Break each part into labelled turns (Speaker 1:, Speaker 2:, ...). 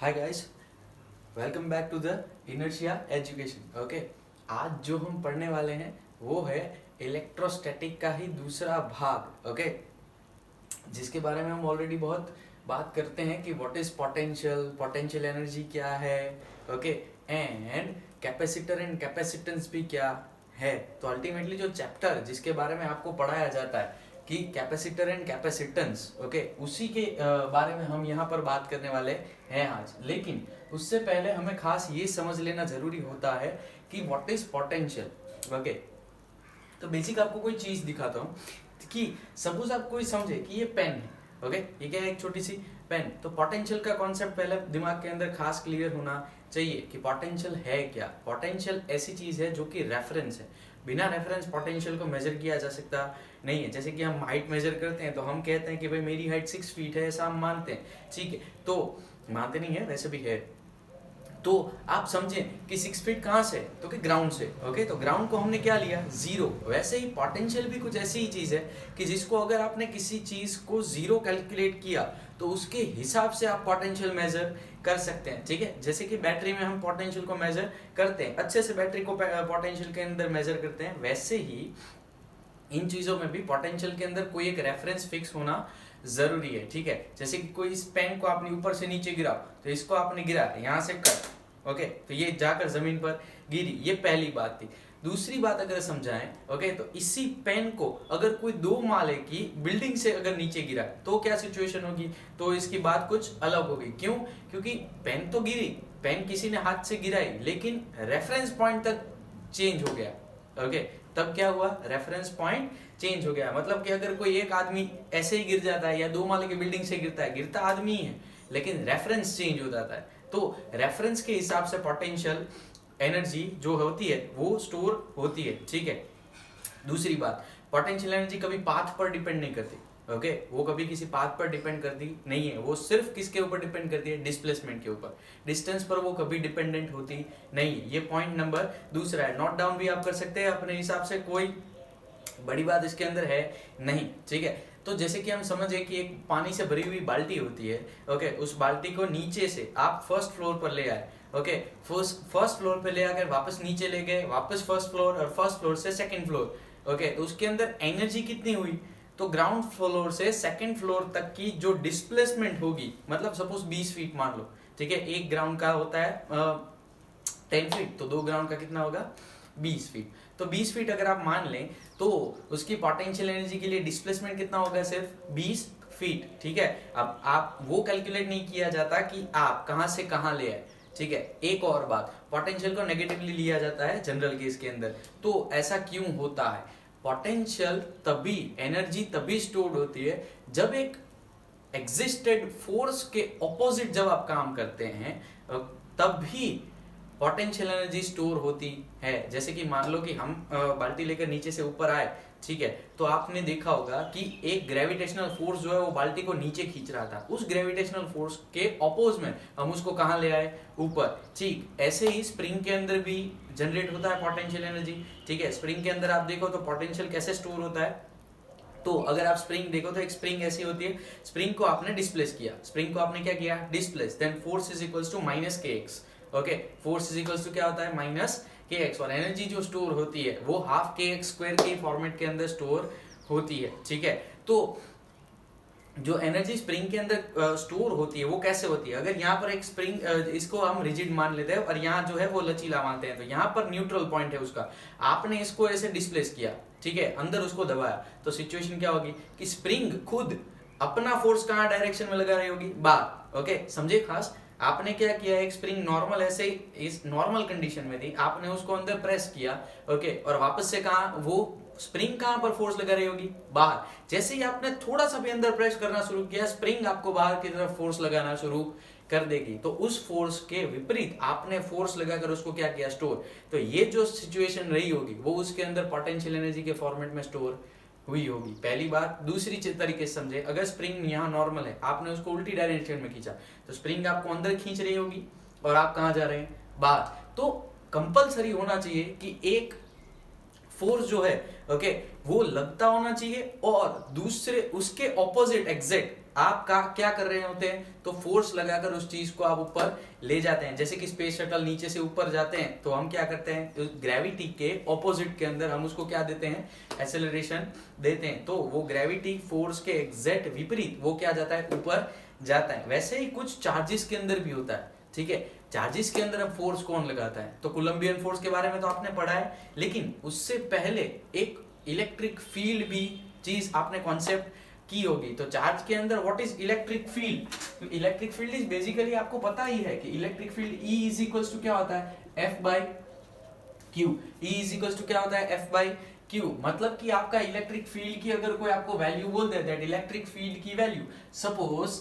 Speaker 1: Hi guys, welcome back to the inertia education. Okay, आज जो हम पढ़ने वाले हैं वो है इलेक्ट्रोस्टैटिक का ही दूसरा भाग। ओके, जिसके बारे में हम ऑलरेडी बहुत बात करते हैं कि what is potential, potential energy क्या है। Okay, and capacitor and capacitance भी क्या है। तो अल्टीमेटली जो चैप्टर जिसके बारे में आपको पढ़ाया जाता है कि कैपेसिटर एंड कैपेसिटेंस, ओके, उसी के बारे में हम यहाँ पर बात करने वाले हैं आज। लेकिन उससे पहले हमें खास ये समझ लेना जरूरी होता है कि व्हाट इज पोटेंशियल। ओके, तो बेसिक आपको कोई चीज दिखाता हूँ कि सपोज आप कोई समझे कि ये पेन है। ओके, ये क्या है? एक छोटी सी पेन। तो पोटेंशियल का कॉन्सेप्ट पहले दिमाग के अंदर खास क्लियर होना चाहिए कि पोटेंशियल है क्या। पोटेंशियल ऐसी चीज है जो कि रेफरेंस है। बिना रेफरेंस पोटेंशियल को मेजर किया जा सकता नहीं है। जैसे कि हम हाइट मेजर करते हैं तो हम कहते हैं कि भाई मेरी हाइट 6 फीट है, ऐसा हम मानते हैं। ठीक है, तो मानते नहीं है, वैसे भी है। तो आप समझें कि 6 फीट कहाँ से? तो कि ग्राउंड से। ओके, तो ग्राउंड को हमने क्या लिया? जीरो। वैसे ही पोटेंशियल भी कुछ ऐसी ही चीज है कि जिसको अगर आपने किसी चीज को जीरो कैलकुलेट किया तो उसके हिसाब से आप पोटेंशियल मेजर कर सकते हैं। ठीक है, जैसे कि बैटरी में हम पोटेंशियल को मेजर करते हैं, अच्छे से बैटरी को पोटेंशियल के अंदर मेजर करते हैं, वैसे ही इन चीजों में भी पोटेंशियल के अंदर कोई एक रेफरेंस फिक्स होना जरूरी है। ठीक है, जैसे कि कोई इस पेन को आपने ऊपर से नीचे गिरा, तो इसको आपने गिरा यहाँ से कट। ओके, तो ये जाकर जमीन पर गिरी। ये पहली बात थी। दूसरी बात अगर समझाएं, ओके, तो इसी पेन को अगर कोई 2 माले की बिल्डिंग से अगर नीचे गिरा तो क्या सिचुएशन होगी? तो इसकी बात कुछ अलग होगी। क्यों? क्योंकि पेन तो गिरी, पेन किसी ने हाथ से गिराई, लेकिन रेफरेंस पॉइंट तक चेंज हो गया। ओके, तब क्या हुआ? रेफरेंस पॉइंट चेंज हो गया। मतलब कि अगर कोई एक आदमी ऐसे ही गिर जाता है या 2 माले की बिल्डिंग से गिरता है, गिरता आदमी ही है, लेकिन रेफरेंस चेंज हो जाता है। तो रेफरेंस के हिसाब से पोटेंशियल एनर्जी जो होती है वो स्टोर होती है। ठीक है, दूसरी बात, पोटेंशियल एनर्जी कभी पाथ पर डिपेंड नहीं करती। ओके, वो कभी किसी पाथ पर डिपेंड करती नहीं है। वो सिर्फ किसके ऊपर डिपेंड करती है? डिस्प्लेसमेंट के ऊपर। डिस्टेंस पर वो कभी डिपेंडेंट होती नहीं है। ये पॉइंट नंबर दूसरा है। नोट डाउन भी आप कर सकते हैं अपने हिसाब से, कोई बड़ी बात इसके अंदर है नहीं। ठीक है, तो जैसे कि हम समझे कि एक पानी से भरी हुई बाल्टी होती है। ओके, उस बाल्टी को नीचे से आप फर्स्ट फ्लोर पर ले आए। ओके, फर्स्ट फ्लोर पे ले आकर वापस नीचे ले गए, वापस फर्स्ट फ्लोर, और फर्स्ट फ्लोर से सेकंड फ्लोर। ओके, तो उसके अंदर एनर्जी कितनी हुई? तो ग्राउंड फ्लोर से सेकंड फ्लोर तक की जो डिस्प्लेसमेंट होगी, मतलब सपोज 20 फीट मान लो। ठीक है, एक ग्राउंड का होता है 10 फीट, तो 2 ग्राउंड का कितना होगा? 20 फीट। तो 20 फीट अगर आप मान लें तो उसकी पोटेंशियल एनर्जी के लिए डिस्प्लेसमेंट कितना होगा? सिर्फ 20 फीट। ठीक है, अब आप वो कैलकुलेट नहीं किया जाता कि आप कहां से कहां ले आए। ठीक है, एक और बात, पोटेंशियल को नेगेटिवली लिया जाता है जनरल केस के अंदर। तो ऐसा क्यों होता है? पोटेंशियल तभी, एनर्जी तभी स्टोर्ड होती है जब एक एग्जिस्टेड फोर्स के ऑपोजिट जब आप काम करते हैं, तब भी पोटेंशियल एनर्जी स्टोर होती है। जैसे कि मान लो कि हम बाल्टी लेकर नीचे से ऊपर आए। ठीक है, तो आपने देखा होगा कि एक ग्रेविटेशनल फोर्स जो है वो बाल्टी को नीचे खींच रहा था। उस ग्रेविटेशनल फोर्स के अपोज में हम उसको कहां ले आए? ऊपर। ठीक ऐसे ही स्प्रिंग के अंदर भी जनरेट होता है पोटेंशियल एनर्जी। ठीक है, स्प्रिंग के अंदर आप देखो तो पोटेंशियल कैसे स्टोर होता है। तो अगर आप स्प्रिंग देखो तो एक स्प्रिंग ऐसी होती है, स्प्रिंग को आपने डिस्प्लेस किया, स्प्रिंग को आपने क्या किया? Displace, then force is equals to minus K X. Okay, force is equals to क्या होता है? Minus K x. और एनर्जी जो स्टोर होती है वो हाफ के एक्स स्क्वायर के फॉर्मेट के अंदर स्टोर होती है। ठीक है, तो जो एनर्जी स्प्रिंग के अंदर स्टोर होती है वो कैसे होती है? अगर यहाँ पर एक स्प्रिंग, इसको हम रिजिड मान लेते हैं और यहाँ जो है वो लचीला मानते हैं, तो यहाँ पर न्यूट्रल पॉइंट है उसका। आपने इसको ऐसे डिस्प्लेस किया, ठीक है, अंदर उसको दबाया, तो सिचुएशन क्या होगी कि स्प्रिंग खुद अपना फोर्स कहाँ डायरेक्शन में लगा रही होगी? बाहर। ओके, समझे खास? आपने क्या किया? एक स्प्रिंग नॉर्मल ऐसे इस नॉर्मल कंडीशन में थी, आपने उसको अंदर प्रेस किया। ओके, और वापस से कहा वो स्प्रिंग कहां पर फोर्स लगा रही होगी? बाहर। जैसे ही आपने थोड़ा सा भी अंदर प्रेस करना शुरू किया, स्प्रिंग आपको बाहर की तरफ फोर्स लगाना शुरू कर देगी। तो उस फोर्स के विपरीत आपने फोर्स लगाकर उसको क्या किया? स्टोर। तो ये जो सिचुएशन रही होगी वो उसके अंदर पोटेंशियल एनर्जी के फॉर्मेट में स्टोर हुई होगी। पहली बात। दूसरी तरीके से समझे, अगर स्प्रिंग यहाँ नॉर्मल है, आपने उसको उल्टी डायरेक्शन में खींचा, तो स्प्रिंग आपको अंदर खींच रही होगी और आप कहां जा रहे हैं? बाहर। तो कंपलसरी होना चाहिए कि एक फोर्स जो है, ओके, वो लगता होना चाहिए और दूसरे उसके ऑपोजिट एग्जैक्ट आप क्या कर रहे होते हैं, तो फोर्स लगाकर उस चीज को आप ऊपर ले जाते हैं। जैसे कि स्पेस शटल नीचे से ऊपर जाते हैं तो हम क्या करते हैं, ग्रेविटी के ऑपोजिट के अंदर हम उसको क्या देते हैं, एक्सेलरेशन देते हैं। तो वो ग्रेविटी फोर्स के एग्जैक्ट विपरीत वो क्या जाता है, ऊपर जाता है। वैसे ही कुछ चार्जेस के अंदर भी होता है, ठीक है। चार्जेस के अंदर अब फोर्स कौन लगाता है, तो कोलंबियन फोर्स के बारे में तो आपने पढ़ा है, लेकिन उससे पहले एक इलेक्ट्रिक फील्ड भी चीज आपने कॉन्सेप्ट की होगी। तो चार्ज के अंदर what is electric field, electric field is basically आपको पता ही है कि electric field E is equals to क्या होता है, F by Q. E is equals to क्या होता है, F बाई क्यू। मतलब कि आपका इलेक्ट्रिक फील्ड की अगर कोई आपको वैल्यू बोल दे, दैट इलेक्ट्रिक फील्ड की वैल्यू सपोज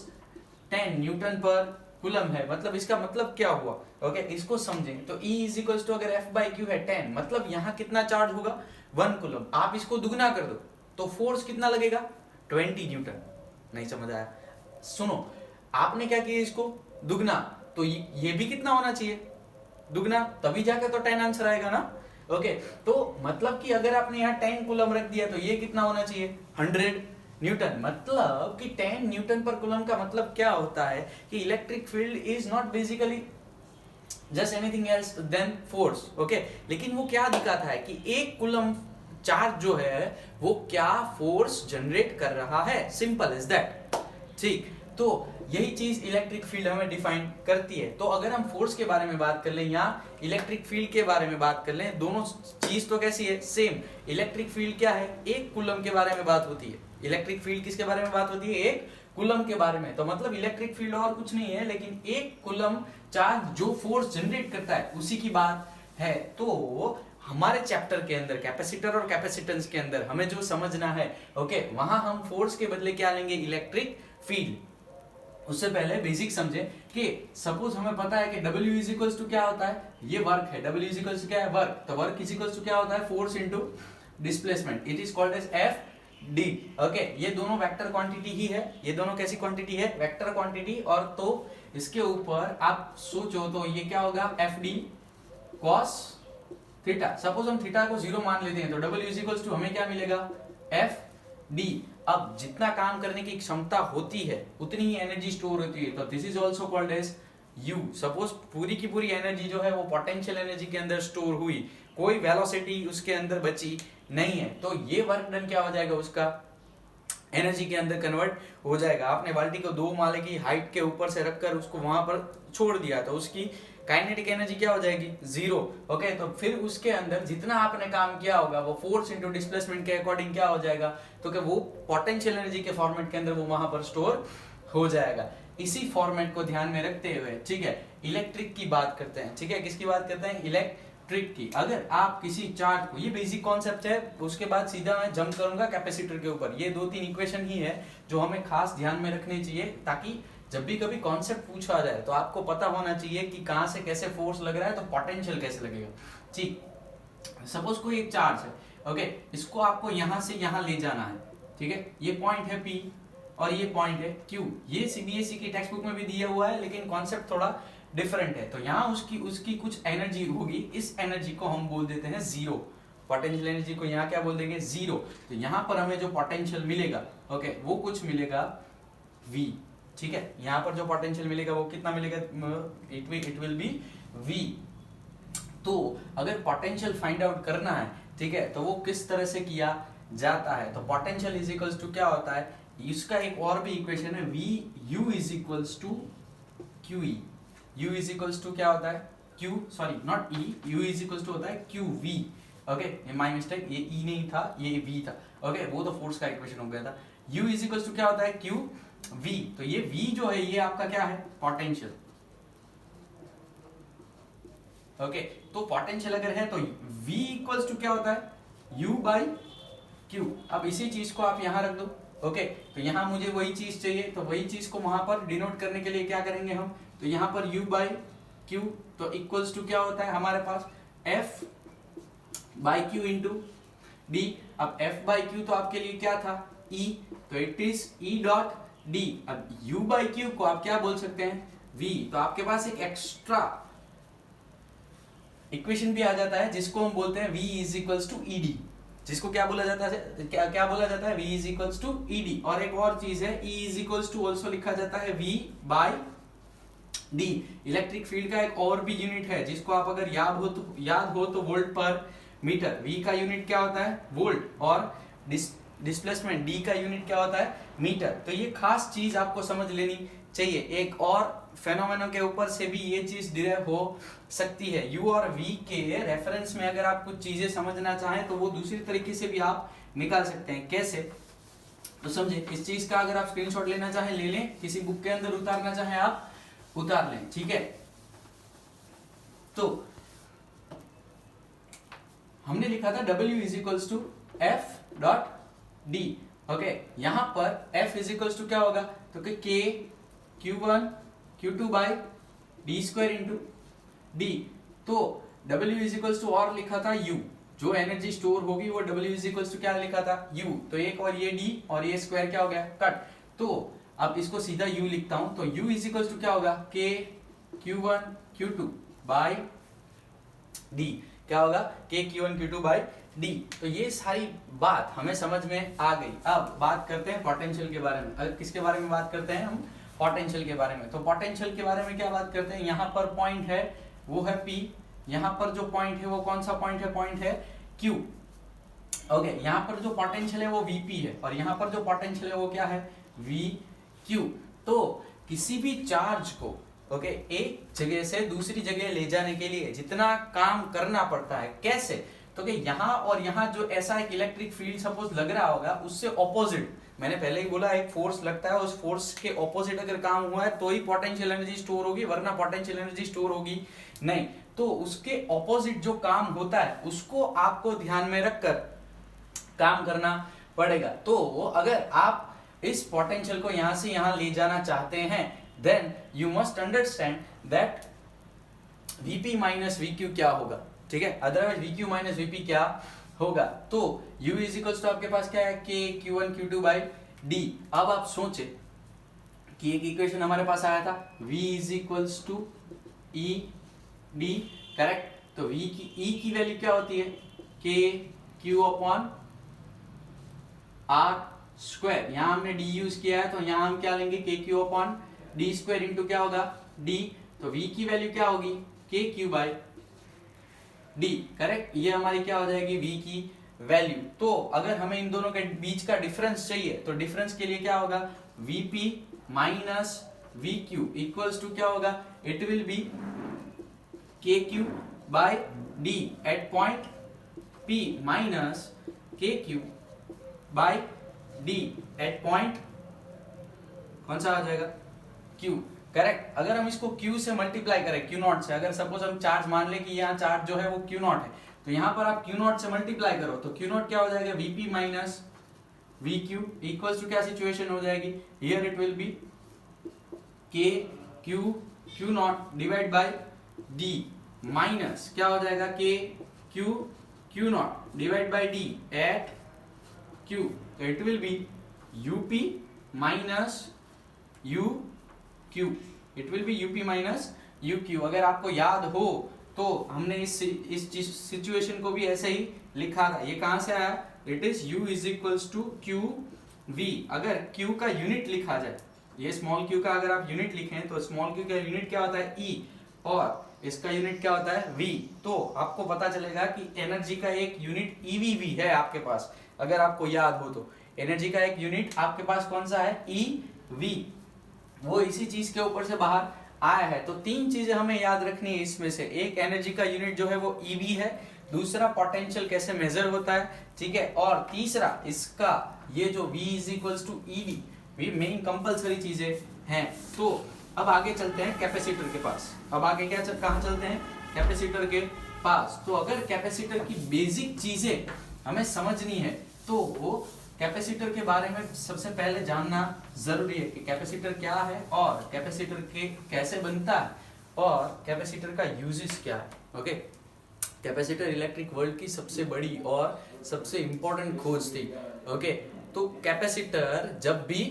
Speaker 1: 10 न्यूटन पर कूलम है, मतलब इसका मतलब क्या हुआ, ओके इसको समझें। तो E इज इक्वल्स टू अगर F बाई क्यू है 10, मतलब यहाँ कितना चार्ज होगा, 1 कूलम। आप इसको दुगना कर दो तो फोर्स कितना लगेगा, 20 न्यूटन। नहीं समझ आया, सुनो, आपने क्या किया, इसको दुगना, तो ये भी कितना होना चाहिए, दुगना, तभी जाकर तो 10 आंसर आएगा ना। ओके, तो मतलब कि अगर आपने यहाँ 10 कूलम रख दिया तो ये कितना होना चाहिए, 100 न्यूटन। मतलब कि 10 न्यूटन पर कूलम का मतलब क्या होता है कि electric field is not basically just anything else than force, okay. लेकिन वो क्या दिखाता है कि एक कूलम चार्ज जो है वो क्या फोर्स जनरेट कर रहा है, सिंपल इज दैट, ठीक। तो यही चीज इलेक्ट्रिक फील्ड हमें डिफाइन करती है। तो अगर हम फोर्स के बारे में बात कर लें या इलेक्ट्रिक फील्ड के बारे में बात कर लें, दोनों चीज तो कैसी है, सेम। इलेक्ट्रिक फील्ड क्या है, एक कूलम के बारे में बात होती है। इलेक्ट्रिक फील्ड किसके बारे में बात होती है, एक कूलम के बारे में। तो मतलब इलेक्ट्रिक फील्ड और कुछ नहीं है, लेकिन एक कूलम चार्ज जो फोर्स जनरेट करता है उसी की बात है। तो हमारे चैप्टर के अंदर कैपेसिटर और कैपेसिटेंस के अंदर हमें जो समझना है, ओके, वहां हम फोर्स के बदले क्या लेंगे, इलेक्ट्रिक फील्ड। उससे पहले बेसिक समझे कि सपोज हमें पता है कि W इज इक्वल्स टू क्या होता है, ये वर्क है, W इज इक्वल्स टू क्या है, वर्क। तो वर्क इज इक्वल्स टू क्या होता है, force into displacement, it is called as FD, okay. ये दोनों वेक्टर क्वांटिटी ही है, ये दोनों कैसी क्वांटिटी है, वेक्टर क्वांटिटी। और तो इसके ऊपर आप सोचो तो ये क्या होगा, FD cos थीटा। सपोज हम थीटा को 0 मान लेते हैं तो W इज इक्वल्स टू हमें क्या मिलेगा, FD। अब जितना काम करने की क्षमता होती है उतनी ही एनर्जी स्टोर होती है, तो this is also called as U। Suppose पूरी की पूरी एनर्जी जो है वो पोटेंशियल एनर्जी के अंदर स्टोर हुई, कोई वेलोसिटी उसके अंदर बची नहीं है, तो ये वर्क डन क्या हो जाएगा, उसका एनर्जी के अंदर कन्वर्ट हो जाएगा। आपने बाल्टी को 2 माले की हाइट के ऊपर से रखकर उसको वहां पर छोड़ दिया तो उसकी काइनेटिक एनर्जी क्या हो जाएगी, 0, ओके। तो फिर उसके अंदर जितना आपने काम किया होगा वो फोर्स इनटू डिस्प्लेसमेंट के अकॉर्डिंग क्या हो जाएगा, तो कि वो पोटेंशियल एनर्जी के फॉर्मेट के अंदर वो वहां पर स्टोर हो जाएगा। इसी फॉर्मेट को ध्यान में रखते हुए, ठीक है, इलेक्ट्रिक की बात करते हैं, ठीक है, किसकी बात करते हैं, इलेक्ट्रिक की। अगर आप किसी चार्ज को, ये बेसिक कॉन्सेप्ट है, उसके बाद सीधा मैं जंप करूंगा कैपेसिटर के ऊपर। ये 2-3 इक्वेशन ही है जो हमें खास ध्यान में रखनी चाहिए, ताकि जब भी कभी कॉन्सेप्ट पूछा जाए तो आपको पता होना चाहिए कि कहां से कैसे फोर्स लग रहा है, तो पोटेंशियल कैसे लगेगा, ठीक। सपोज कोई एक चार्ज है, ओके, इसको आपको यहां से यहां ले जाना है, ठीक है। ये पॉइंट है P और ये पॉइंट है Q। ये CBSE की टेक्स्ट बुक में भी दिया हुआ है, लेकिन कॉन्सेप्ट थोड़ा डिफरेंट है। तो यहाँ उसकी कुछ एनर्जी होगी, इस एनर्जी को हम बोल देते हैं 0। पोटेंशियल एनर्जी को यहाँ क्या बोल देंगे, 0। तो यहाँ पर हमें जो पोटेंशियल मिलेगा, ओके, वो कुछ मिलेगा V, ठीक है। यहाँ पर जो पोटेंशियल मिलेगा वो कितना मिलेगा, इट विल बी V। तो अगर पोटेंशियल फाइंड आउट करना है, ठीक है, तो वो किस तरह से किया जाता है, तो पोटेंशियल इज इक्वल्स टू क्या होता है, इसका एक और भी इक्वेशन है, VU is equals to QE। U is equals to क्या होता है, Q, sorry not E, U is equals to होता है QV, ओके, ये माय मिस्टेक, ये E नहीं था, ये V था, ओके, वो तो फोर्स का इक्वेशन हो गया था। U इज इक्वल्स टू क्या होता है, QV। तो ये V जो है ये आपका क्या है, पोटेंशियल, ओके। तो पोटेंशियल अगर है तो V इक्वल्स टू क्या होता है, U बाई Q। अब इसी चीज को आप यहां रख दो, ओके। तो यहां मुझे वही चीज चाहिए, तो वही चीज को वहां पर डिनोट करने के लिए क्या करेंगे हम, तो यहां पर U बाई Q, तो इक्वल्स टू क्या होता है हमारे पास, F by Q into D। अब F बाई Q तो आपके लिए क्या था, E, तो it is E dot D। अब U बाई Q को आप क्या बोल सकते हैं, V। तो आपके पास एक एक्स्ट्रा इक्वेशन भी आ जाता है जिसको हम बोलते हैं V is equals to ED, जिसको क्या बोला जाता है, क्या क्या बोला जाता है, V is equals to ED. और एक और चीज है, E is equals to also लिखा जाता है V by D. Electric field का एक और भी यूनिट है जिसको आप अगर याद हो तो वोल्ट पर मीटर। V का यूनिट क्या होता है, वोल्ट, और डिस्प्लेसमेंट D का यूनिट क्या होता है, मीटर। तो ये खास चीज आपको समझ लेनी चाहिए। एक और फेनोमेनो के ऊपर से भी ये चीज डिराइव हो सकती है। U और V के रेफरेंस में अगर आप कुछ चीजें समझना चाहें तो वो दूसरी तरीके से भी आप निकाल सकते हैं। कैसे, तो समझे, इस चीज का अगर आप स्क्रीनशॉट लेना चाहें ले लें, किसी बुक के अंदर उतारना चाहें आप उतार लें, ठीक है। तो हमने लिखा था W is equals to F dot D. Okay, यहां पर F इज इक्वल्स टू क्या होगा, तो K Q1 Q2 by D square into D. तो W इज इक्वल्स टू और लिखा था U, जो एनर्जी स्टोर होगी वो W इज इक्वल्स टू क्या लिखा था, U। तो एक और ये D और ये स्क्वायर क्या हो गया, कट। तो अब इसको सीधा U लिखता हूं, तो U इज इक्वल्स टू क्या होगा, K Q1 Q2 by D। क्या होगा, K Q1 Q2 by D। तो ये सारी बात हमें समझ में आ गई। अब बात करते हैं पोटेंशियल के बारे में। अगर किसके बारे में बात करते हैं हम, पोटेंशियल के बारे में। तो पोटेंशियल के बारे में क्या बात करते हैं, यहाँ पर पॉइंट है वो है P, यहाँ पर जो पॉइंट है वो कौन सा पॉइंट है, पॉइंट है Q। ओके, यहाँ पर जो पोटेंशियल है वो Vp है, और यहाँ पर जो पोटेंशियल है वो क्या है, VQ। तो किसी भी चार्ज को एक जगह से दूसरी जगह ले जाने के लिए जितना काम करना पड़ता है, कैसे, तो कि यहाँ और यहाँ जो ऐसा एक इलेक्ट्रिक फील्ड सपोज लग रहा होगा, उससे ऑपोजिट, मैंने पहले ही बोला एक फोर्स लगता है, उस फोर्स के ऑपोजिट अगर काम हुआ है तो ही पोटेंशियल एनर्जी स्टोर होगी, वरना पोटेंशियल एनर्जी स्टोर होगी नहीं। तो उसके ऑपोजिट जो काम होता है उसको आपको ध्यान में रखकर काम करना पड़ेगा। तो अगर आप इस पोटेंशियल को यहां से यहां ले जाना चाहते हैं, then you must understand that Vp minus VQ क्या होगा, ठीक है। अदरवाइज VQ माइनस Vp क्या होगा, तो U इज इक्वल्स टू आपके पास क्या है, K Q1 Q2 by D। अब आप सोचे कि एक इक्वेशन हमारे पास आया था, V is equals to E D, correct. तो V की E की वैल्यू क्या होती है, K Q upon R square. यहां हमने D यूज किया है तो यहां हम क्या लेंगे, K Q upon D square into क्या होगा, D। तो V की वैल्यू क्या होगी, K Q by D, correct. ये हमारी क्या हो जाएगी, V की वैल्यू। तो अगर हमें इन दोनों के बीच का डिफरेंस चाहिए तो डिफरेंस के लिए क्या होगा, Vp minus VQ equals to क्या होगा, it will be KQ by D at point P minus KQ by D at point कौन सा आ जाएगा, Q, करेक्ट। अगर हम इसको Q से मल्टीप्लाई करें, Q नॉट से, अगर सपोज हम चार्ज मान ले कि यहाँ चार्ज जो है वो Q नॉट है, तो यहाँ पर आप Q नॉट से मल्टीप्लाई करो तो Q नॉट क्या हो जाएगा, Vp minus VQ equals to क्या सिचुएशन हो जाएगी, here it will be K Q not divide by D minus क्या हो जाएगा, K Q not divide by D at Q। तो it will be UP minus UQ, it will be UP minus UQ। अगर आपको याद हो तो हमने इस सिचुएशन को भी ऐसे ही लिखा था। ये कहां से आया, it is U is equals to QV। अगर Q का यूनिट लिखा जाए, ये स्मॉल q का अगर आप यूनिट लिखें तो स्मॉल q का यूनिट क्या होता है, E, और इसका यूनिट क्या होता है, V। तो आपको पता चलेगा कि एनर्जी का एक यूनिट EV भी है आपके पास, अगर आपको याद हो तो। एनर्जी का एक यूनिट आपके पास कौन सा है, EV। वो इसी चीज के ऊपर से बाहर आया है। तो तीन चीजें हमें याद रखनी है इसमें से, एक एनर्जी का यूनिट जो है वो EV है, दूसरा पोटेंशियल कैसे मेजर होता है, ठीक है, और तीसरा इसका ये जो V is equals to EV, ये मेन कंपलसरी चीजें हैं। तो अब आगे चलते हैं कैपेसिटर के पास। अब आगे कहाँ चलते हैं, कैपेसिटर के पास। तो अगर कैपेसिटर की बेसिक चीजें हमें समझनी है तो वो कैपेसिटर के बारे में सबसे पहले जानना जरूरी है कि कैपेसिटर क्या है और कैपेसिटर के कैसे बनता है और कैपेसिटर का यूजेस क्या है। ओके, कैपेसिटर इलेक्ट्रिक वर्ल्ड की सबसे बड़ी और सबसे इंपॉर्टेंट खोज थी। ओके, तो कैपेसिटर जब भी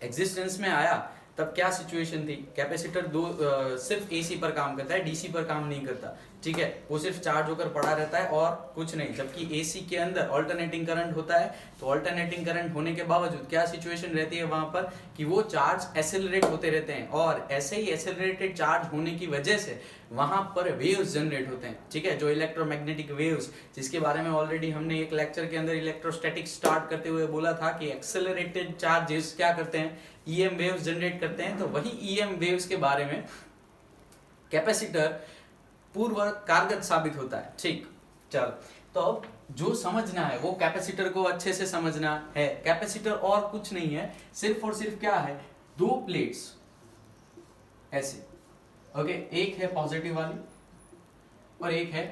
Speaker 1: एग्जिस्टेंस में आया तब क्या सिचुएशन थी, कैपेसिटर सिर्फ एसी पर काम करता है, डीसी पर काम नहीं करता, ठीक है, वो सिर्फ चार्ज होकर पड़ा रहता है और कुछ नहीं। जबकि एसी के अंदर ऑल्टरनेटिंग करंट होता है, तो ऑल्टरनेटिंग करंट होने के बावजूद क्या सिचुएशन रहती है वहां पर कि वो चार्ज एसेलरेट होते रहते हैं, और ऐसे ही एसेलरेटेड चार्ज होने की वजह से वहां पर वेव्स जनरेट होते हैं, ठीक है, जो इलेक्ट्रोमैग्नेटिक वेव्स, जिसके बारे में ऑलरेडी हमने एक लेक्चर के अंदर इलेक्ट्रोस्टैटिक स्टार्ट करते हुए बोला था कि एक्सेलरेटेड चार्जेस क्या करते हैं, ईएम वेव्स जनरेट करते हैं। तो वही ईएम वेव्स के बारे में कैपेसिटर पूर्व कारगर साबित होता है, ठीक। चल, तो अब जो समझना है वो कैपेसिटर को अच्छे से समझना है। कैपेसिटर और कुछ नहीं है, सिर्फ और सिर्फ क्या है, दो प्लेट्स ऐसे, ओके, एक है पॉजिटिव वाली और एक है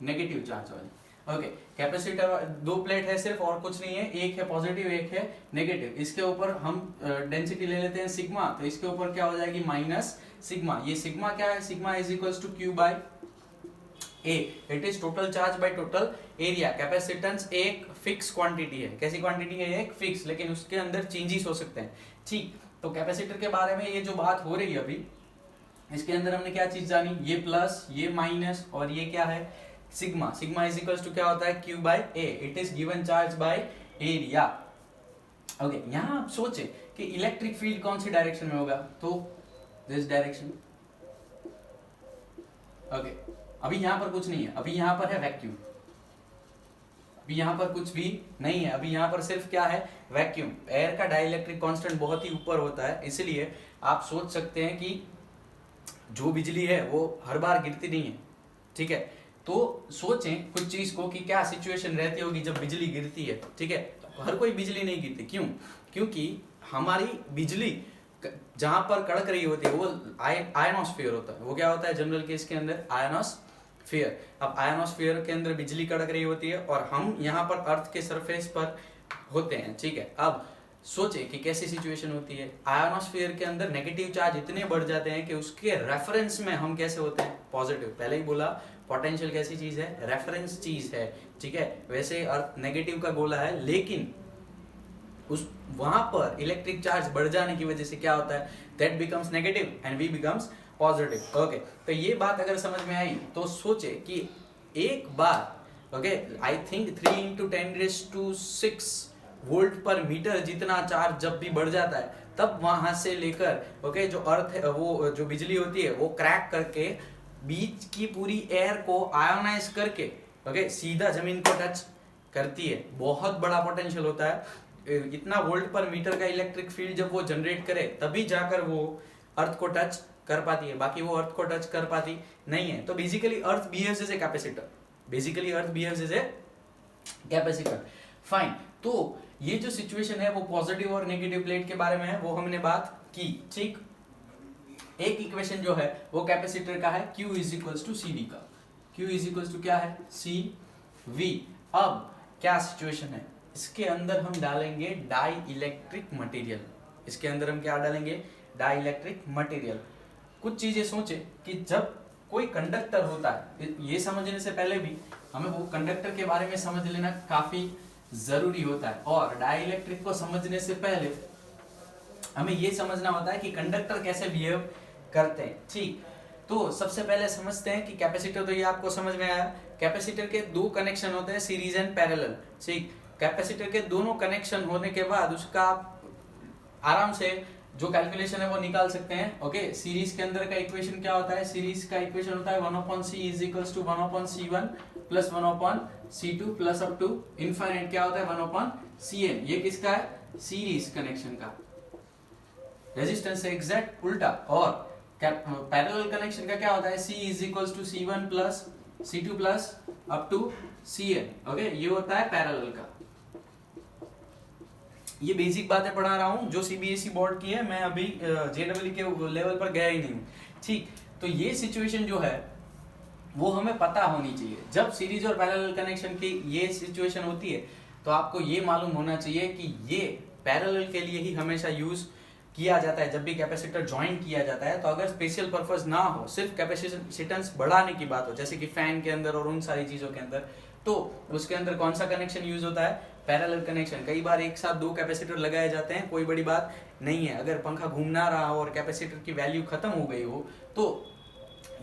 Speaker 1: नेगेटिव चार्ज वाली, ओके। कैपेसिटर दो प्लेट है सिर्फ, और कुछ नहीं है, एक है पॉजिटिव एक है नेगेटिव। इसके ऊपर हम डेंसिटी ले लेते हैं सिग्मा, तो इसके ऊपर क्या हो जाएगी, माइनस सिग्मा। ये सिग्मा क्या है, sigma is equals to Q by A, it is total charge by total area. Capacitance एक फिक्स क्वांटिटी है, कैसी क्वांटिटी है, एक फिक्स, लेकिन उसके अंदर चेंजेस हो सकते हैं, ठीक। तो कैपेसिटर के बारे में ये जो बात हो रही है अभी, इसके अंदर हमने क्या चीज जानी, ये प्लस ये माइनस और ये क्या है, sigma. Sigma is equals to क्या होता है, Q by A, it is given charge by area, okay. यहां आप सोचे कि इलेक्ट्रिक फील्ड कौन सी डायरेक्शन में होगा, तो दिस डायरेक्शन, ओके। अभी यहां पर कुछ नहीं है, अभी यहां पर है वैक्यूम, अभी यहां पर कुछ भी नहीं है, अभी यहां पर सिर्फ क्या है, वैक्यूम। एयर का डाइलेक्ट्रिक कांस्टेंट बहुत ही ऊपर होता है, इसलिए आप सोच सकते हैं कि जो बिजली है वो हर बार गिरती नहीं है, ठीक है। तो सोचें कुछ चीज को कि क्या सिचुएशन रहती होगी जब बिजली गिरती है, ठीक है। तो हर कोई बिजली नहीं गिरती, क्यों, क्योंकि हमारी बिजली जहां पर कड़क रही होती है वो आयनोस्फीयर होता है। वो क्या होता है जनरल केस के अंदर, आयनोस्फीयर। अब आयनोस्फीयर के अंदर बिजली कड़क रही होती है और हम यहाँ पर अर्थ के सरफेस पर होते हैं, ठीक है। अब सोचे कि कैसी सिचुएशन होती है, आयनोस्फीयर के अंदर नेगेटिव चार्ज इतने बढ़ जाते हैं कि उसके रेफरेंस में हम कैसे होते हैं, पॉजिटिव। पहले ही बोला पोटेंशियल कैसी चीज है, रेफरेंस चीज है, ठीक है। वैसे अर्थ नेगेटिव का गोला है, लेकिन उस वहां पर इलेक्ट्रिक चार्ज बढ़ जाने की वजह से क्या होता है, that becomes negative and V becomes positive, okay. तो ये बात अगर समझ में आई तो सोचे कि एक बार, ओके, आई थिंक 3 × 10⁶ वोल्ट पर मीटर जितना चार्ज जब भी बढ़ जाता है, तब वहां से लेकर, ओके, जो अर्थ है, वो जो बिजली होती है वो क्रैक करके बीच की पूरी एयर को आयोनाइज करके, ओके, सीधा जमीन को टच करती है। बहुत बड़ा पोटेंशियल होता है, इतना वोल्ट पर मीटर का इलेक्ट्रिक फील्ड जब वो जनरेट करे तभी जाकर वो अर्थ को टच कर पाती है, बाकी वो अर्थ को टच कर पाती नहीं है। तो basically earth behaves as a capacitor, basically earth behaves as a capacitor, fine. तो ये जो सिचुएशन है वो पॉजिटिव और नेगेटिव प्लेट के बारे में है, वो हमने बात की, ठीक। एक इक्वेशन जो है वो कैपेसिटर का है, Q is equals to C V का, Q इज इक्वल्स टू क्या है, सी वी। अब क्या सिचुएशन है, इसके अंदर हम डालेंगे डाई इलेक्ट्रिक मटेरियल, इसके अंदर हम क्या डालेंगे, डाई इलेक्ट्रिक मटेरियल। कुछ चीजें सोचे कि जब कोई कंडक्टर होता है, ये समझने से पहले भी हमें वो कंडक्टर के बारे में समझ लेना काफी जरूरी होता है, और डाई इलेक्ट्रिक को समझने से पहले हमें ये समझना होता है कि कंडक्टर कैसे बिहेव करते हैं, ठीक। तो सबसे पहले समझते हैं कि कैपेसिटर, तो ये आपको समझ में आया, कैपेसिटर के दो कनेक्शन होते हैं, सीरीज एंड पैरेलल, ठीक। कैपेसिटर के दोनों कनेक्शन होने के बाद उसका आराम से जो कैलकुलेशन है वो निकाल सकते हैं, ओके। सीरीज के अंदर का इक्वेशन क्या होता है, सीरीज का इक्वेशन होता है 1/c is equals to 1/c1 plus 1/c2 plus up to infinite क्या होता है 1/cn। ये किसका है, सीरीज कनेक्शन का, रेजिस्टेंस से एग्जैक्ट उल्टा। और पैरेलल कनेक्शन का क्या होता है, C is equals to C1 plus C2 plus up to Cn, okay. ये होता है पैरेलल का। ये बेसिक बातें पढ़ा रहा हूं जो सीबीएसई बोर्ड की है, मैं अभी जेडब्ल्यू के लेवल पर गया ही नहीं हूं, ठीक। तो ये सिचुएशन जो है वो हमें पता होनी चाहिए। जब सीरीज और पैरेलल कनेक्शन की ये सिचुएशन होती है तो आपको ये मालूम होना चाहिए कि ये पैरेलल के लिए ही हमेशा यूज किया जाता है जब भी कैपेसिटर ज्वाइन किया जाता है। तो अगर स्पेशल पर्पस ना हो, सिर्फ कैपेसिटेंस बढ़ाने की बात हो, जैसे कि फैन के अंदर और उन सारी चीजों के अंदर, तो उसके अंदर कौन सा कनेक्शन यूज होता है, पैरेलल कनेक्शन। कई बार एक साथ दो कैपेसिटर लगाए जाते हैं, कोई बड़ी बात नहीं है। अगर पंखा घूम ना रहा हो और कैपेसिटर की वैल्यू खत्म हो गई हो तो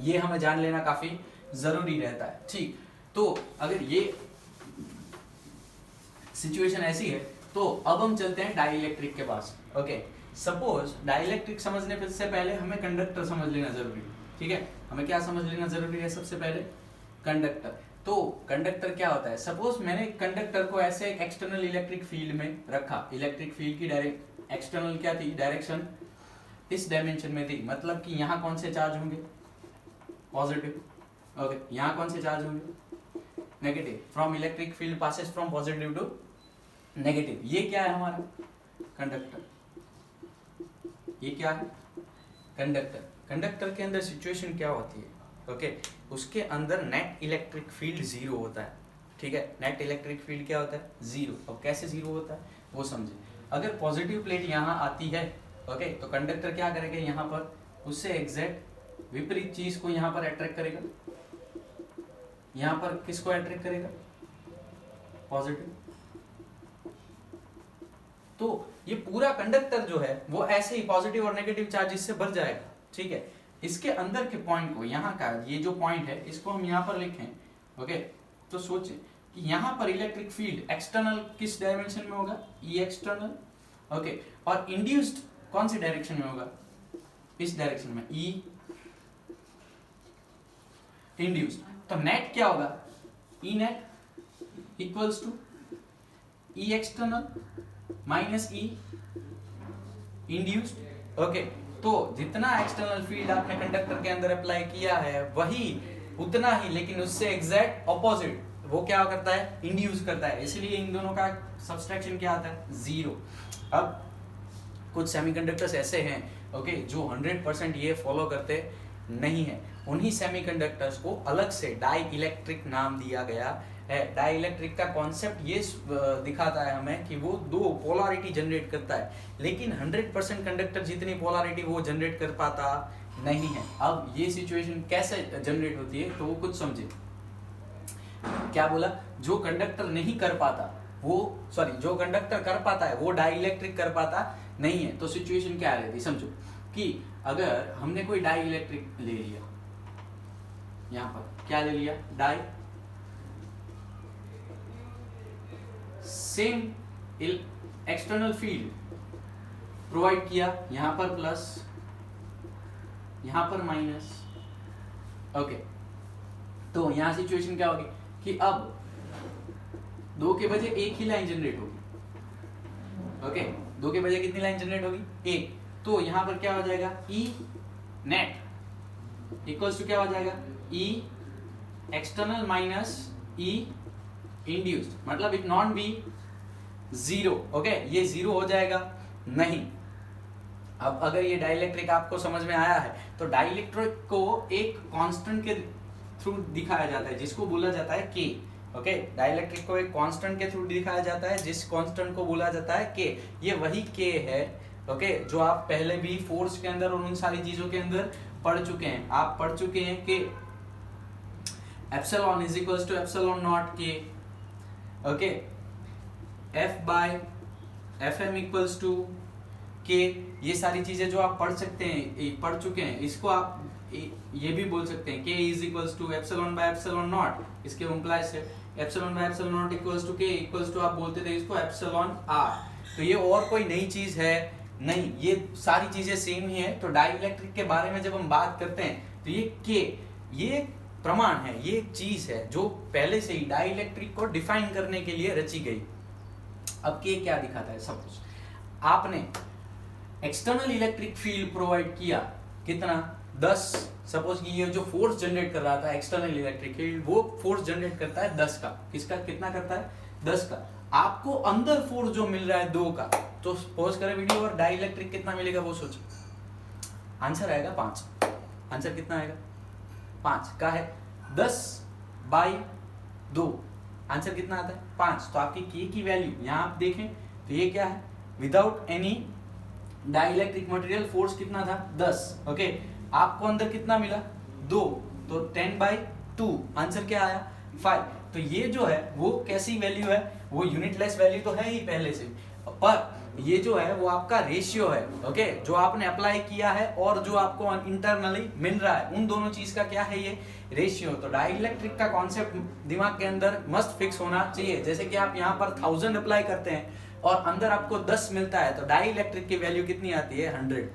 Speaker 1: ये हमें जान लेना काफी जरूरी रहता है। ठीक, तो अगर ये सिचुएशन ऐसी है तो अब हम चलते हैं डाइइलेक्ट्रिक के पास। ओके, सपोज डाइइलेक्ट्रिक समझने से पहले हमें कंडक्टर समझ लेना जरूरी है। ठीक है, हमें क्या समझ लेना जरूरी है, सबसे पहले कंडक्टर। तो कंडक्टर क्या होता है, सपोज मैंने कंडक्टर को ऐसे एक्सटर्नल इलेक्ट्रिक फील्ड में रखा, इलेक्ट्रिक फील्ड की डायरेक्ट एक्सटर्नल क्या थी, डायरेक्शन इस डायमेंशन में थी, मतलब कि यहाँ कौन से चार्ज होंगे, पॉजिटिव। ओके, यहाँ कौन से चार्ज होंगे, negative. From electric field passes from positive to negative. ये क्या है हमारा कंडक्टर, ये क्या है कंडक्टर। कंडक्टर के अंदर सिचुएशन क्या होती है, ओके, उसके अंदर नेट इलेक्ट्रिक फील्ड जीरो होता है। ठीक है, नेट इलेक्ट्रिक फील्ड क्या होता है, जीरो। अब कैसे जीरो होता है वो समझे। अगर पॉजिटिव प्लेट यहाँ आती है, ओके, तो कंडक्टर क्या करेगा, यहाँ पर उससे एग्जैक्ट विपरीत चीज को यहाँ पर अट्रैक्ट करेगा। यहाँ पर किसको अट्रैक्ट करेगा, पॉजिटिव। तो ये पूरा कंडक्टर जो है वो ऐसे ही पॉजिटिव और नेगेटिव चार्जेस से भर जाएगा। ठीक है, इसके अंदर के पॉइंट को, यहाँ का ये जो पॉइंट है इसको हम यहाँ पर लिखें। ओके, तो सोचे कि यहाँ पर इलेक्ट्रिक फील्ड एक्सटर्नल किस डायमेंशन में होगा, ई एक्सटर्नल। ओके, और इंड्यूस्ड कौन सी डायरेक्शन में होगा, इस डायरेक्शन में, ई इंड्यूस्ड। तो नेट क्या होगा, E net equals to E external minus E induced. Okay, तो जितना एक्सटर्नल फील्ड आपने कंडक्टर के अंदर अप्लाई किया है वही उतना ही, लेकिन उससे एग्जैक्ट ऑपोजिट वो क्या करता है, इंड्यूस करता है। इसलिए इन दोनों का सब्सट्रैक्शन क्या आता है, जीरो। अब कुछ सेमीकंडक्टर्स ऐसे हैं, ओके, जो 100% ये फॉलो करते नहीं है। उन्हीं सेमीकंडक्टर्स को अलग से डाई इलेक्ट्रिक नाम दिया गया है। डाई इलेक्ट्रिक का कॉन्सेप्ट ये दिखाता है हमें कि वो दो पोलैरिटी जनरेट करता है, लेकिन 100% कंडक्टर जितनी पोलैरिटी वो जनरेट कर पाता नहीं है। अब ये सिचुएशन कैसे जनरेट होती है तो वो कुछ समझे। क्या बोला, जो कंडक्टर नहीं कर पाता वो, सॉरी, जो कंडक्टर कर पाता है वो डाई इलेक्ट्रिक कर पाता नहीं है। तो सिचुएशन क्या रहती, समझो कि अगर हमने कोई डाई इलेक्ट्रिक ले लिया, यहां पर क्या ले लिया, डाई, सेम एक्सटर्नल फील्ड प्रोवाइड किया, यहां पर प्लस, यहां पर माइनस। ओके, तो यहां सिचुएशन क्या होगी कि अब दो के बजाय एक ही लाइन जनरेट होगी। ओके, दो के बजाय कितनी लाइन जनरेट होगी, एक। तो यहां पर क्या हो जाएगा, ई नेट इक्वल्स टू क्या हो जाएगा, ई एक्सटर्नल माइनस ई इंड्यूस्ड, मतलब it not be zero. Okay, ये जीरो हो जाएगा नहीं। अब अगर ये डाइइलेक्ट्रिक आपको समझ में आया है तो डाइइलेक्ट्रिक को एक कांस्टेंट के थ्रू दिखाया जाता है जिसको बोला जाता है के। ओके, डाइइलेक्ट्रिक को एक कांस्टेंट के थ्रू दिखाया जाता है जिस कांस्टेंट को बोला जाता है के। ये वही के है, ओके, जो आप पहले भी फोर्स के अंदर और उन सारी चीजों के अंदर पढ़ चुके हैं। आप पढ़ चुके हैं कि epsilon is equals to epsilon naught K. Okay, F by F M equals to K. ये सारी चीजें जो आप पढ़ सकते हैं, पढ़ चुके हैं, इसको आप ये भी बोल सकते हैं K is equals to epsilon by epsilon naught. इसके इम्प्लाई से epsilon by epsilon naught equals to K equals to आप बोलते थे इसको एप्सिलॉन आर। तो ये और कोई नई चीज है नहीं, ये सारी चीजें सेम ही है। तो डाइइलेक्ट्रिक के बारे में जब हम बात करते हैं तो ये के, ये प्रमाण है, ये चीज है जो पहले से ही डाइइलेक्ट्रिक को डिफाइन करने के लिए रची गई। अब के क्या दिखाता है, सपोज आपने एक्सटर्नल इलेक्ट्रिक फील्ड प्रोवाइड किया, कितना, 10। सपोज कि ये जो फोर्स जनरेट कर रहा था एक्सटर्नल इलेक्ट्रिक फील्ड, वो फोर्स जनरेट करता है 10 का। किसका, कितना करता है, 10 का। आपको अंदर फोर्स जो मिल रहा है 2 का, तो पॉज करें वीडियो और डाइइलेक्ट्रिक कितना मिलेगा वो सोचो। आंसर आएगा 5। आंसर कितना आएगा, 5 का है 10/2। आंसर कितना आता है, 5। तो आपकी के की वैल्यू यहां आप देखें तो ये क्या है, without any dielectric material force कितना था, 10। ओके, आपको अंदर कितना मिला, 2, तो 10/2। आंसर क्या आया, 5। तो ये जो है वो कैसी वैल्यू है, वो यूनिटलेस वैल्यू तो है ही पहले से, पर ये जो है वो आपका रेशियो है, ओके, जो आपने अप्लाई किया है और जो आपको इंटरनली मिल रहा है, उन दोनों चीज का क्या है, ये रेशियो। तो डाइइलेक्ट्रिक का कॉन्सेप्ट दिमाग के अंदर मस्त फिक्स होना चाहिए। जैसे कि आप यहाँ पर 1000 अप्लाई करते हैं और अंदर आपको 10 मिलता है, तो डाइइलेक्ट्रिक की वैल्यू कितनी आती है, 100।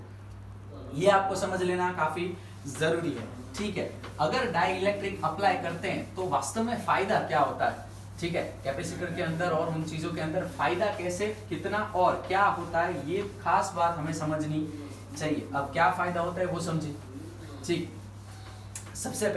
Speaker 1: ये आपको समझ लेना काफी जरूरी है, ठीक है। अगर डाइइलेक्ट्रिक अप्लाई करते हैं तो वास्तव में फायदा क्या होता है, ठीक है, कैपेसिटर के अंदर और उन चीजों के अंदर फायदा कैसे, कितना और क्या होता है, ये खास बात हमें समझनी चाहिए। अब क्या फायदा होता है वो समझिए, ठीक। सबसे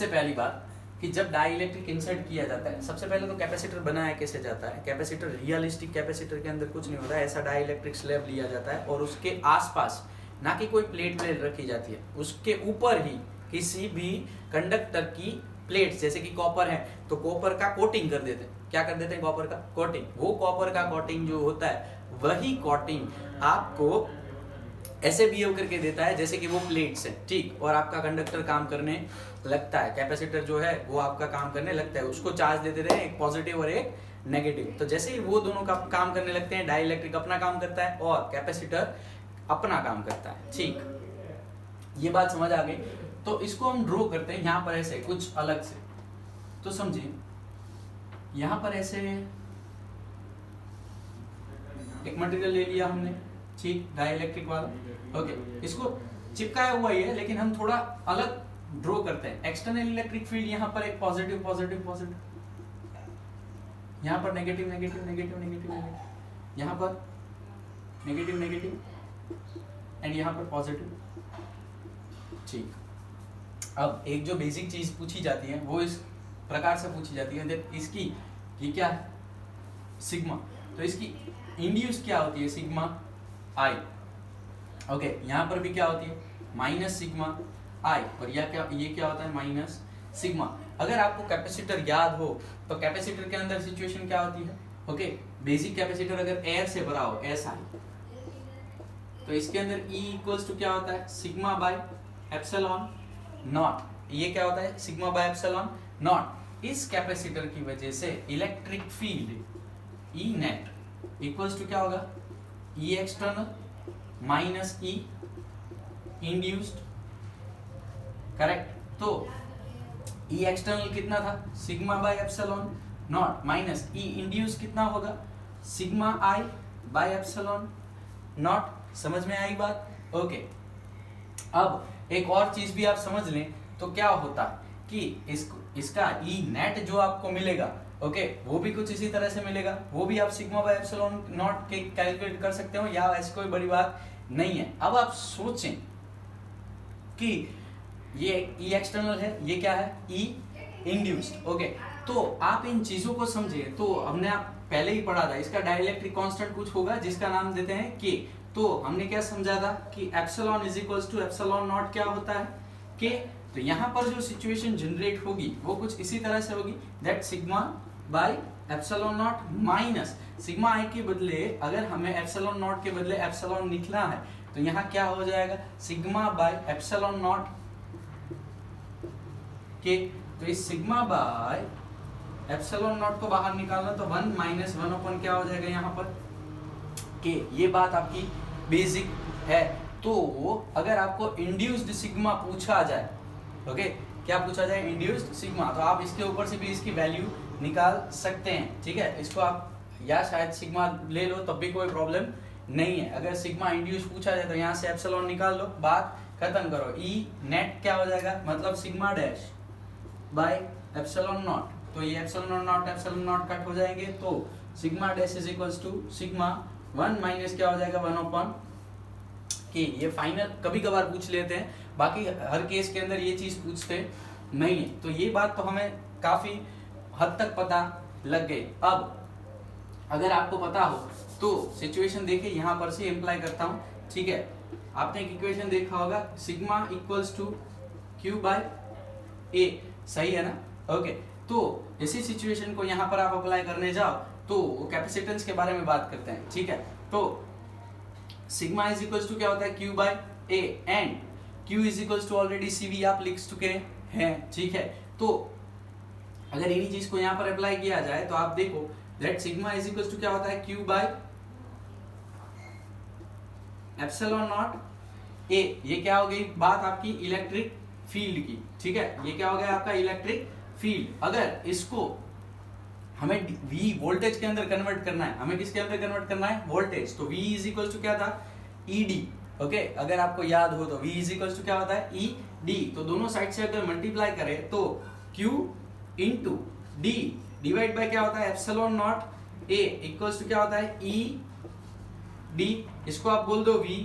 Speaker 1: पहली बात कि जब डाइइलेक्ट्रिक इंसर्ट किया जाता है, सबसे पहले तो कैपेसिटर बनाया कैसे जाता है। कैपेसिटर, रियलिस्टिक कैपेसिटर के अंदर कुछ नहीं होता है, ऐसा डाइइलेक्ट्रिक स्लैब लिया जाता है और उसके आसपास ना कि कोई प्लेट रखी जाती है, उसके ऊपर ही किसी भी कंडक्टर की प्लेट्स, जैसे कि कॉपर है तो कॉपर का कोटिंग कर देते हैं। क्या कर देते हैं, कॉपर का कोटिंग। वो कॉपर का कोटिंग जो होता है, वही कोटिंग आपको ऐसे बिहेव करके देता है जैसे कि वो प्लेट्स है, ठीक, और आपका कंडक्टर काम करने लगता है। कैपेसिटर जो है वो आपका काम करने लगता है, उसको चार्ज दे देते हैं, एक पॉजिटिव और एक नेगेटिव। तो जैसे ही वो दोनों का काम करने लगते हैं, डाइइलेक्ट्रिक अपना काम करता है और कैपेसिटर अपना काम करता है, ठीक। ये बात समझ आ गई। तो इसको हम ड्रॉ करते हैं यहाँ पर ऐसे कुछ अलग से, तो समझिए यहाँ पर ऐसे एक मटेरियल ले लिया हमने, ठीक, डाइइलेक्ट्रिक वाला, ओके, इसको चिपकाया हुआ ही है लेकिन हम थोड़ा अलग ड्रॉ करते हैं। एक्सटर्नल इलेक्ट्रिक फील्ड यहाँ पर एक पॉजिटिव पॉजिटिव पॉजिटिव, यहाँ पर negative negative negative negative negative, यहाँ पर नेगेटिव नेगेटिव एंड यहाँ पर पॉजिटिव, ठीक। अब एक जो बेसिक चीज पूछी जाती है वो इस प्रकार से पूछी जाती है, इसकी ये क्या है, सिग्मा। तो इसकी इंड्यूस क्या होती है, सिग्मा आई, ओके। यहाँ पर भी क्या होती है, माइनस सिग्मा आई, और ये क्या होता है, माइनस सिग्मा। अगर आपको कैपेसिटर याद हो तो कैपेसिटर के अंदर सिचुएशन क्या होती है, ओके, बेसिक कैपेसिटर अगर एयर से भरा हो, ऐसा है, तो इसके अंदर E इक्वल्स टू क्या होता है, सिग्मा बाय एप्सिलॉन नॉट। ये क्या होता है, सिग्मा बाय एप्सिलॉन नॉट। इस कैपेसिटर की वजह से electric field E net equals to क्या होगा, E external minus E induced, correct. तो E एक्सटर्नल कितना था, sigma by epsilon naught, minus E induce कितना होगा, sigma I by epsilon naught. समझ में आई बात, ओके। अब एक और चीज भी आप समझ लें तो क्या होता है कि इसका E नेट जो आपको मिलेगा, ओके, वो भी कुछ इसी तरह से मिलेगा, वो भी आप सिग्मा बाय एप्सिलॉन नॉट के कैलकुलेट कर सकते हो, या ऐसी कोई बड़ी बात नहीं है। अब आप सोचें कि ये E एक्सटर्नल है, ये क्या है, E इंड्यूस्ड, ओके। तो आप इन चीजों को समझिए, तो हमने आप पहले ही पढ़ा था, इसका डाइइलेक्ट्रिक कांस्टेंट कुछ होगा जिसका नाम देते हैं K। तो हमने क्या समझा था कि epsilon is equals to epsilon naught क्या होता है, K। तो यहाँ पर जो सिचुएशन जनरेट होगी वो कुछ इसी तरह से होगी, that sigma by epsilon naught minus sigma I के बदले, अगर हमें एप्सिलॉन नॉट के बदले एप्सिलॉन लिखना है तो यहाँ क्या हो जाएगा, सिग्मा बाय एप्सिलॉन नॉट के। तो इस सिग्मा बाय एप्सिलॉन नॉट को बाहर निकालना तो 1 माइनस 1 अपन क्या हो जाएगा यहाँ पर के। ये बात आपकी बेसिक है। तो अगर आपको इंड्यूस्ड सिग्मा पूछा जाए, ओके, क्या पूछा जाए, इंड्यूस्ड सिग्मा, तो आप इसके ऊपर से भी इसकी वैल्यू निकाल सकते हैं, ठीक है। इसको आप या शायद सिग्मा ले लो तब भी कोई प्रॉब्लम नहीं है। अगर सिग्मा इंड्यूस पूछा जाए तो यहाँ से एप्सिलॉन निकाल लो, बात खत्म करो। E नेट क्या हो जाएगा, मतलब sigma dash by epsilon naught. तो ये एप्सिलॉन नॉट कट हो जाएंगे, तो sigma dash is equals to sigma 1 minus क्या हो जाएगा, 1 अपॉन के। ये फाइनल कभी कभार पूछ लेते हैं, बाकी हर केस के अंदर ये चीज पूछते नहीं है। तो ये बात तो हमें काफी हद तक पता लग गई। अब अगर आपको पता हो तो सिचुएशन देखिए, यहाँ पर से इम्प्लाई करता हूँ, ठीक है। आपने एक इक्वेशन देखा होगा, sigma equals to Q by A, सही है ना, ओके। तो इसी सिचुएशन को यहाँ पर आप अप्लाई करने जाओ तो कैपेसिटेंस के बारे में बात करते हैं, ठीक है। तो सिग्मा इज इक्वल्स टू क्या होता है, Q by A, and Q is equals to already CV आप लिख चुके हैं, ठीक है। तो अगर इन्हीं चीज को यहाँ पर अप्लाई किया जाए तो आप देखो that sigma is equal to क्या होता है, Q by epsilon naught A. ये क्या हो गई बात आपकी इलेक्ट्रिक फील्ड की, ठीक है, ये क्या हो गया आपका इलेक्ट्रिक फील्ड। अगर इसको हमें V वोल्टेज के अंदर कन्वर्ट करना है, हमें किसके अंदर कन्वर्ट करना है, वोल्टेज, तो V इज इक्वल टू क्या था, ED। ओके, अगर आपको याद हो तो V इज इक्वल टू क्या होता है, ED। तो दोनों साइड से अगर मल्टीप्लाई करें तो Q into D divide by क्या होता है, epsilon naught A equals to क्या होता है, ED। इसको आप बोल दो V,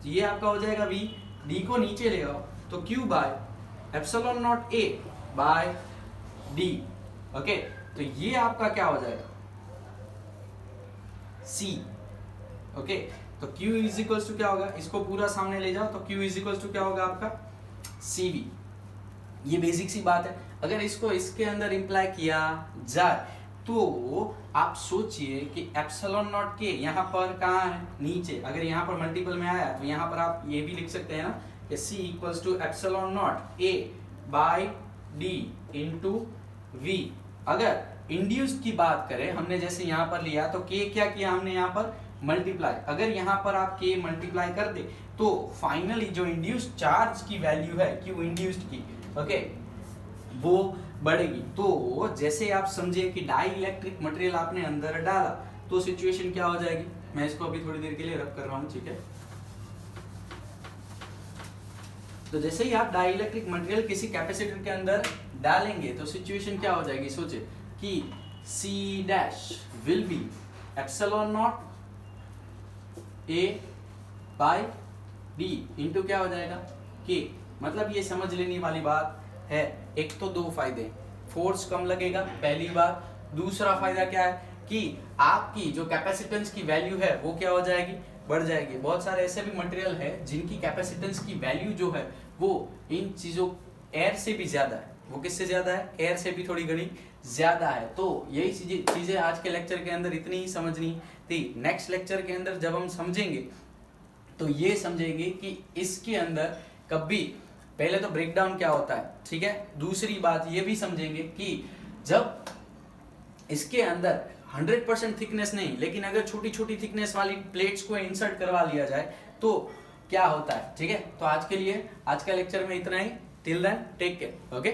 Speaker 1: ये आपका हो जाएगा V, D को नीचे ले आओ तो Q by epsilon naught A by D। Okay, तो ये आपका क्या हो जाएगा, C। ओके, तो Q इज इक्वल्स टू क्या होगा, इसको पूरा सामने ले जाओ तो Q इज इक्वल्स टू क्या होगा आपका, CV। ये बेसिक सी बात है। अगर इसको इसके अंदर इंप्लाई किया जाए तो आप सोचिए कि एप्सिलॉन नॉट के यहाँ पर कहाँ है, नीचे। अगर यहाँ पर मल्टीपल में आया तो यहाँ पर आप ये भी लिख सकते हैं ना कि C equals to epsilon naught A by D into V। अगर इंड्यूस्ड की बात करें, हमने जैसे यहाँ पर लिया तो K क्या किया हमने यहाँ पर मल्टीप्लाई। अगर यहाँ पर आप K मल्टीप्लाई कर दे तो फाइनली जो इंड्यूस्ड चार्ज की वैल्यू है Q इंड्यूस्ड की, ओके, वो बढ़ेगी। तो जैसे आप समझे कि डाई इलेक्ट्रिक मटेरियल आपने अंदर डाला तो सिचुएशन क्या हो जाएगी, मैं इसको अभी थोड़ी देर के लिए रब कर रहा हूँ, ठीक है। तो जैसे ही आप डाई इलेक्ट्रिक मटेरियल किसी कैपेसिटर के अंदर डालेंगे तो सिचुएशन क्या हो जाएगी, सोचे कि C dash will be epsilon naught A by D into क्या हो जाएगा, K। मतलब ये समझ लेने वाली बात है। एक तो दो फायदे, फोर्स कम लगेगा पहली बार, दूसरा फायदा क्या है कि आपकी जो कैपेसिटेंस की वैल्यू है वो क्या हो जाएगी, बढ़ जाएगी। बहुत सारे ऐसे भी मटेरियल है जिनकी कैपेसिटेंस की वैल्यू जो है वो इन चीजों एयर से भी ज्यादा है। वो किससे ज्यादा है, एयर से भी थोड़ी घनी ज्यादा है। तो यही चीजें आज के लेक्चर के अंदर इतनी ही समझनी थी। नेक्स्ट लेक्चर के अंदर जब हम समझेंगे तो ये समझेंगे कि इसके अंदर कभी पहले तो ब्रेकडाउन क्या होता है, ठीक है। दूसरी बात ये भी समझेंगे कि जब इसके अंदर 100% थिकनेस नहीं, लेकिन अगर छोटी छोटी थिकनेस वाली प्लेट्स को इंसर्ट करवा लिया जाए तो क्या होता है, ठीक है। तो आज के लिए आज का लेक्चर में इतना ही। Till then take care, okay.